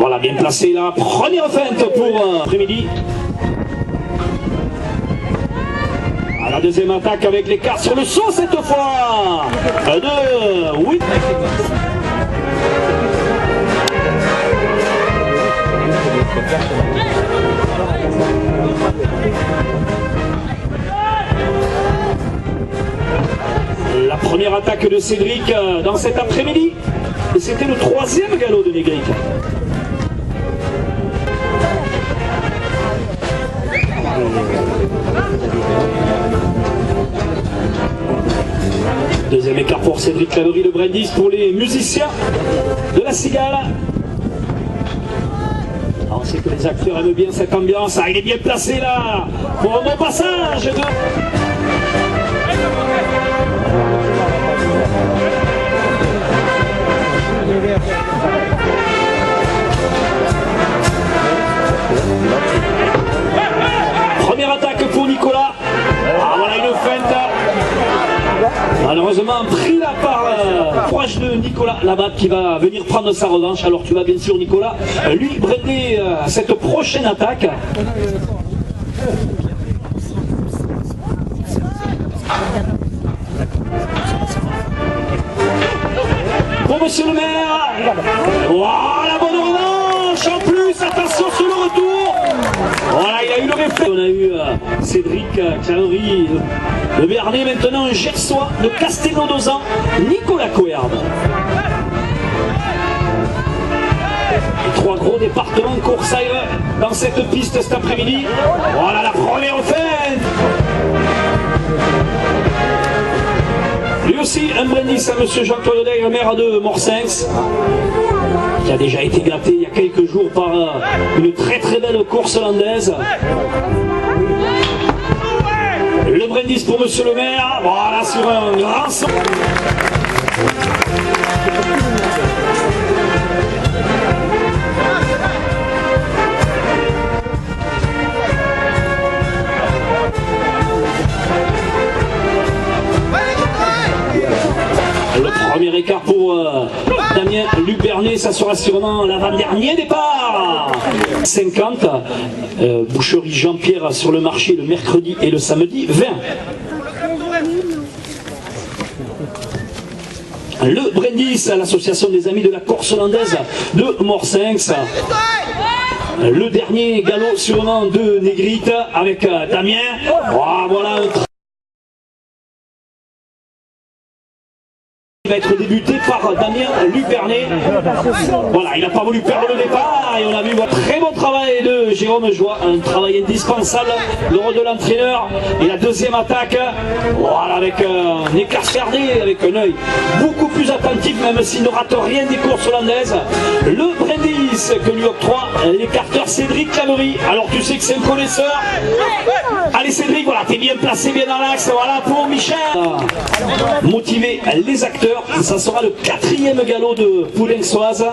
Voilà, bien placé la première feinte pour après-midi. À la deuxième attaque avec l'écart sur le saut cette fois. 2, 8. La première attaque de Cédric dans cet après-midi. Et c'était le troisième galop de Négrite. Deuxième écart pour Cédric Claverie, le brindis pour les musiciens de la Cigale. On sait que les acteurs aiment bien cette ambiance. Ah, il est bien placé là pour un bon passage de... Première attaque pour Nicolas. Ah, voilà une feinte. Malheureusement pris là par courage de Nicolas Labatte qui va venir prendre sa revanche. Alors tu vas bien sûr Nicolas lui brader cette prochaine attaque. Pour monsieur le maire. Voilà, bonne revanche en plus, attention sur le retour. Voilà, il a eu le réflexe. On a eu Cédric Claverie, le Béarnais, maintenant un Gersois de Castelnau-d'Ozan, Nicolas Coerbe. Les trois gros départements de Coursaille dans cette piste cet après-midi. Voilà la première feinte. Lui aussi, un brindis à monsieur Jean-Claude Day, le maire de Morsens, qui a déjà été gâté il y a quelques jours par une très très belle course landaise. Le brindis pour monsieur le maire, voilà sur un grand son. Le premier écart pour Damien Lubernet, ça sera sûrement l'avant-dernier départ. 50, boucherie Jean-Pierre sur le marché le mercredi et le samedi 20. Le brindis à l'association des amis de la Corse landaise de Morsens. Le dernier galop sûrement de Négrite avec Damien. Oh, voilà un il va être débuté par Damien Lubernet. Voilà, il n'a pas voulu perdre le départ et on a vu un très bon travail de Jérôme Joie, un travail indispensable, le rôle de l'entraîneur. Et la deuxième attaque, voilà, avec un écart fermé, avec un œil beaucoup plus attentif, même s'il ne rate rien des courses hollandaises. Le brindis que lui octroie l'écarteur Cédric Claverie. Alors tu sais que c'est un connaisseur. Allez Cédric, voilà, t'es bien placé, bien dans l'axe. Voilà pour Michel. Motiver les acteurs. Ça sera le quatrième galop de Poulençoise.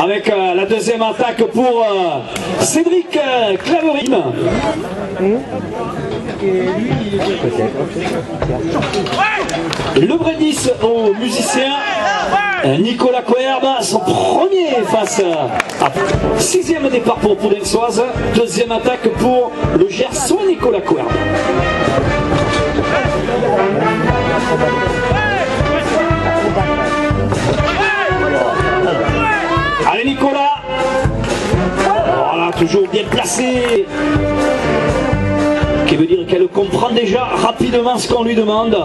Avec la deuxième attaque pour Cédric Claverie. Le brindis aux musiciens. Nicolas Coerbe, son premier face à sixième départ pour Poulençoise. Deuxième attaque pour le Gersois Nicolas Coerbe. Allez Nicolas. Voilà, toujours bien placé. Qui veut dire qu'elle comprend déjà rapidement ce qu'on lui demande.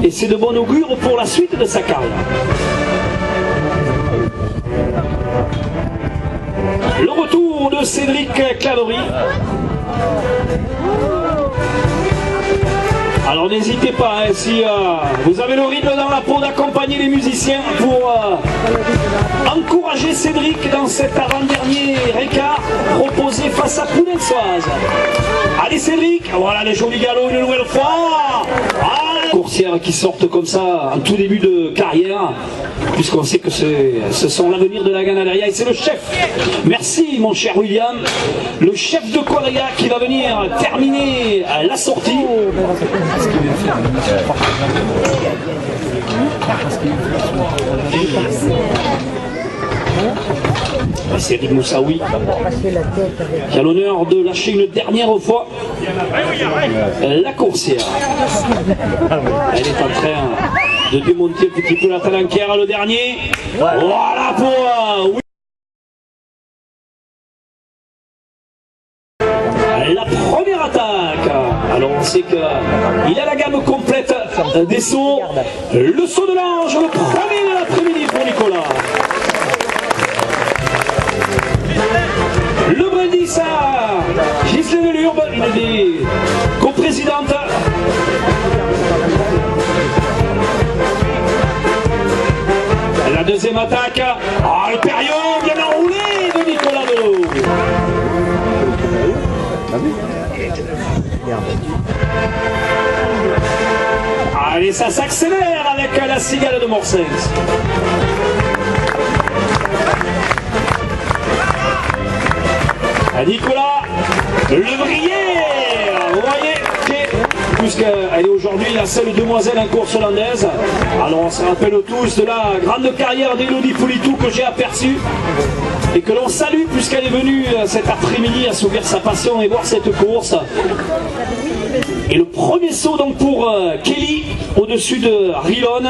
Et c'est de bon augure pour la suite de sa carrière. Le retour de Cédric Claverie. Alors n'hésitez pas, hein, si vous avez le rythme dans la peau, d'accompagner les musiciens pour encourager Cédric dans cet avant-dernier écart proposé face à Poulençoise. Allez Cédric, voilà les jolis galops une nouvelle fois. Voilà Coursières qui sortent comme ça en tout début de carrière, puisqu'on sait que ce sont l'avenir de la Ganaderia, et c'est le chef. Merci mon cher William, le chef de quadrilla qui va venir terminer la sortie. C'est Eric Moussaoui qui a l'honneur de lâcher une dernière fois la coursière. Elle est en train de démonter un petit peu la talanquère, le dernier. Voilà pour la première attaque. Alors on sait qu'il a la gamme complète des sauts. Le saut de l'ange, le premier de l'après-midi pour Nicolas. Le brindis à Ghislaine Lurbe, une des coprésidentes. La deuxième attaque. Ah, le période bien enroulé de Nicolas Delot. Allez, ça s'accélère avec la cigale de Morsens. Nicolas Levrier, vous voyez, puisqu'elle est aujourd'hui la seule demoiselle en course hollandaise. Alors on se rappelle tous de la grande carrière d'Elodie Poulitou que j'ai aperçue et que l'on salue puisqu'elle est venue cet après-midi à s'ouvrir sa passion et voir cette course. Et le premier saut donc pour Kelly au-dessus de Rilon.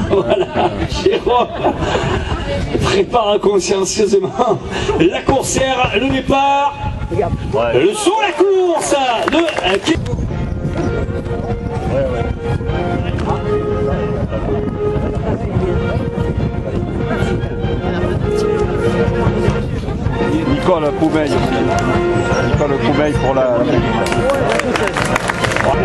Voilà, Jérôme prépare consciencieusement la coursière, le départ, le saut, la course de Nicole Poubeille. Nicole Poubeille pour la...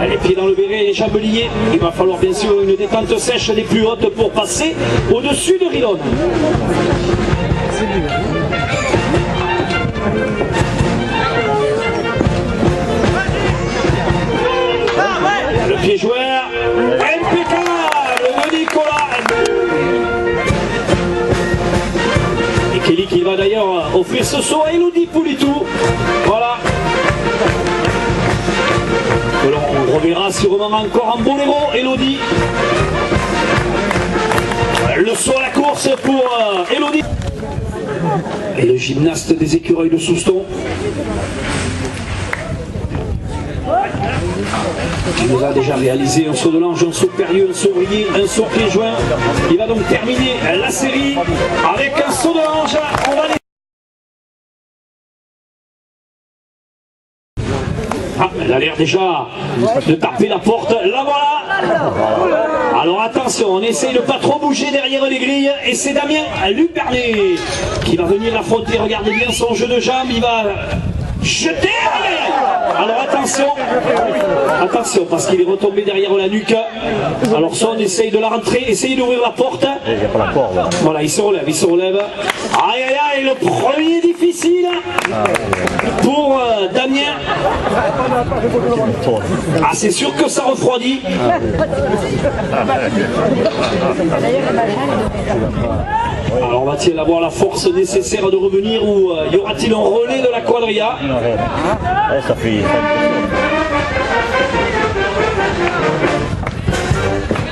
Les pieds dans le béret et les jambes liées. Il va falloir bien sûr une détente sèche des plus hautes pour passer au-dessus de Rilon. Le pied joueur, impeccable de Nicolas. Et Kelly qui va d'ailleurs offrir ce saut à Elodie Poulitou. Voilà. On reverra sûrement encore en boléro, Elodie. Le saut à la course pour Elodie. Et le gymnaste des écureuils de Souston. Qui nous a déjà réalisé un saut de l'ange, un saut périlleux, un saut vrillé, un saut pied joint. Il va donc terminer la série avec un saut de l'ange. On va les... Ah, elle a l'air déjà de taper la porte. La voilà. Alors attention, on essaye de pas trop bouger derrière les grilles. Et c'est Damien Lupernet qui va venir affronter. Regardez bien son jeu de jambes. Il va jeter. Alors attention. Attention, parce qu'il est retombé derrière la nuque. Alors ça, on essaye de la rentrer. Essayez d'ouvrir la porte. Il n'y a pas la porte. Voilà, il se relève, il se relève. Aïe aïe aïe, le premier difficile pour Damien. Ah, c'est sûr que ça refroidit. Alors va-t-il avoir la force nécessaire de revenir ou y aura-t-il un relais de la quadrilla? Ça fait...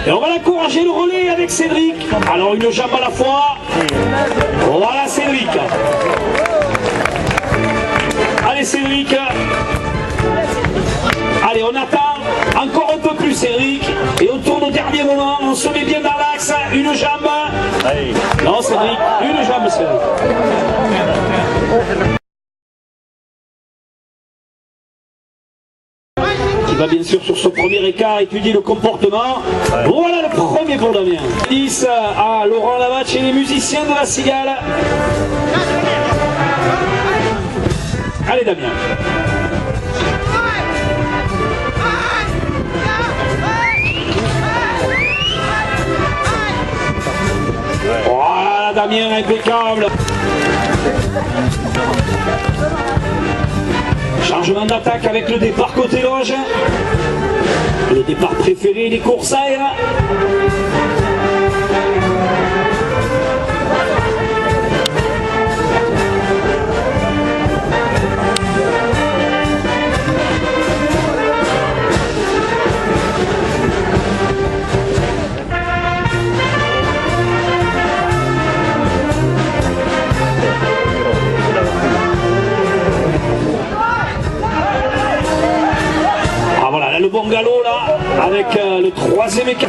Et on va l'encourager le relais avec Cédric. Alors une jambe à la fois. Voilà Cédric. Allez Cédric. Allez, on attend encore un peu plus Cédric. Et on tourne au dernier moment. On se met bien dans l'axe. Une jambe. Allez. Non Cédric. Une jambe Cédric. Qui va bien sûr sur ce premier écart étudier le comportement. Voilà le premier pour Damien. 10 à Laurent Lavatch et les musiciens de la Cigale. Allez Damien. Voilà Damien impeccable. Changement d'attaque avec le départ côté loge. Le départ préféré des Coursaires. Le bon galop là, avec le troisième écart.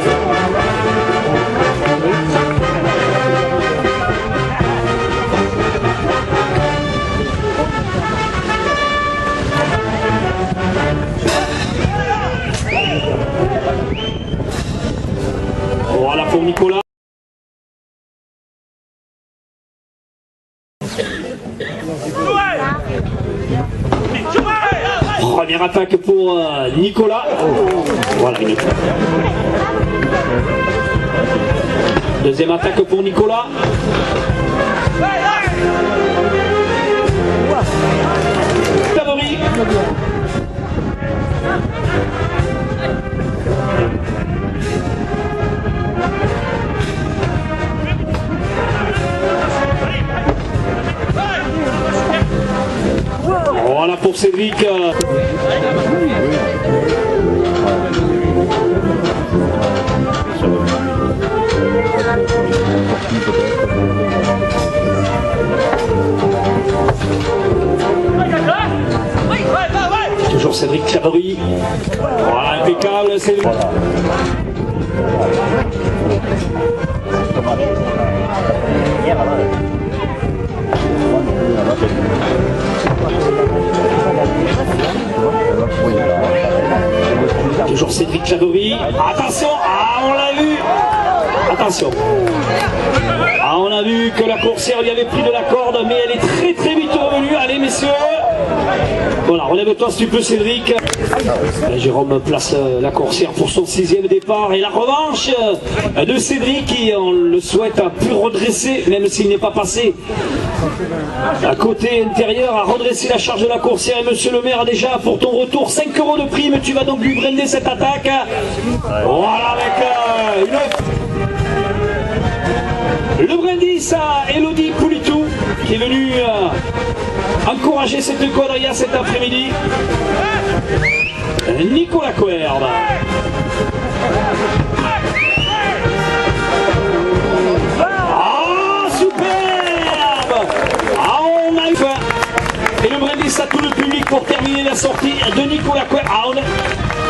Voilà pour Nicolas. Première attaque pour Nicolas. Voilà une attaque. Deuxième attaque pour Nicolas. Favori. Voilà pour Cédric. Toujours Cédric Claverie. Voilà, impeccable Cédric. Toujours Cédric Claverie. Attention, on l'a vu. Attention. On a vu que la coursière lui avait pris de la corde, mais elle est très vite revenue. Allez messieurs. Voilà, relève-toi si tu peux Cédric. Jérôme place la coursière pour son 6e départ. Et la revanche de Cédric qui, on le souhaite, a pu redresser, même s'il n'est pas passé à côté intérieur, a redressé la charge de la coursière. Et monsieur le maire, déjà pour ton retour, 5 € de prime. Tu vas donc lui brander cette attaque. Voilà avec le brindis à Elodie Poulitou qui est venu encourager cette quadrilla cet après-midi. Nicolas Coerbe. Ah, superbe. On a eu faim. Et le brindis à tout le public pour terminer la sortie de Nicolas Coerbe.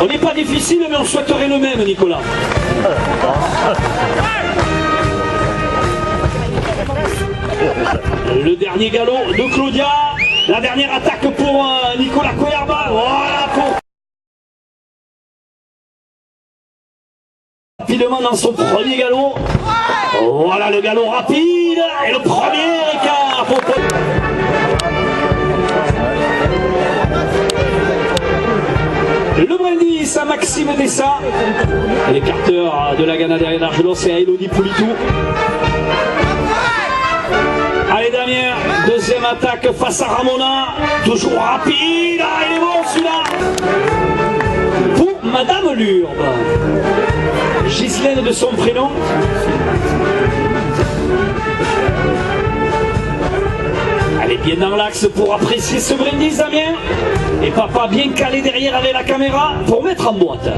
On n'est pas difficile, mais on souhaiterait le même, Nicolas. Le dernier galop de Claudia. La dernière attaque pour Nicolas Coerbe. Voilà pour... Rapidement dans son premier galop. Voilà le galop rapide. Et le premier écart pour... Le brindis à Maxime Dessa. L'écarteur de la Ghana derrière l'Argelon, c'est à Elodie Poulitou. Allez Damien, deuxième attaque face à Ramona. Toujours rapide. Ah, il est bon celui-là. Pour Madame Lurbe. Ghislaine de son prénom. Elle est bien dans l'axe pour apprécier ce brindis, Damien. Et papa bien calé derrière avec la caméra pour mettre en boîte.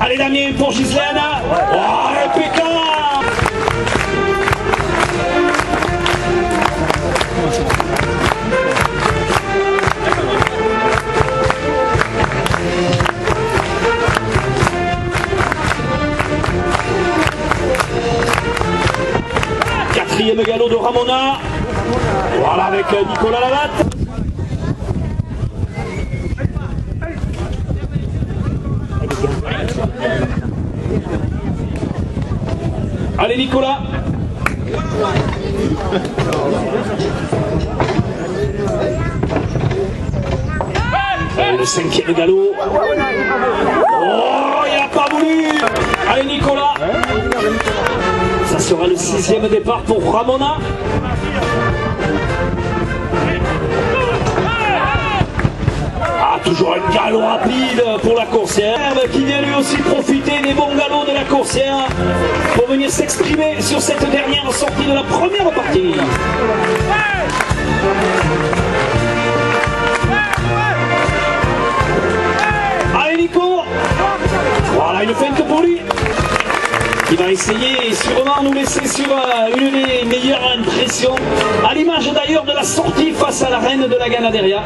Allez Damien pour Ghislaine. Oh, impeccable. Quatrième galop de Ramona. Voilà avec Nicolas Lavatte. Allez Nicolas. Le cinquième galop. Oh, il il n'a pas voulu. Allez Nicolas. Ça sera le 6e départ pour Ramona. Ah, toujours un galop rapide pour la coursière qui vient lui aussi profiter des bons galops de la coursière pour venir s'exprimer sur cette dernière sortie de la première partie. Allez Nico. Voilà une feinte pour lui. Il va essayer sûrement nous laisser sur une des meilleures impressions, à l'image d'ailleurs de la sortie face à la reine de la Ganaderia.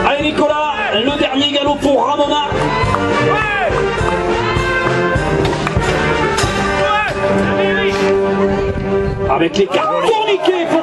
Allez Nicolas, le dernier galop pour Ramona. Avec les cartes tourniquets pour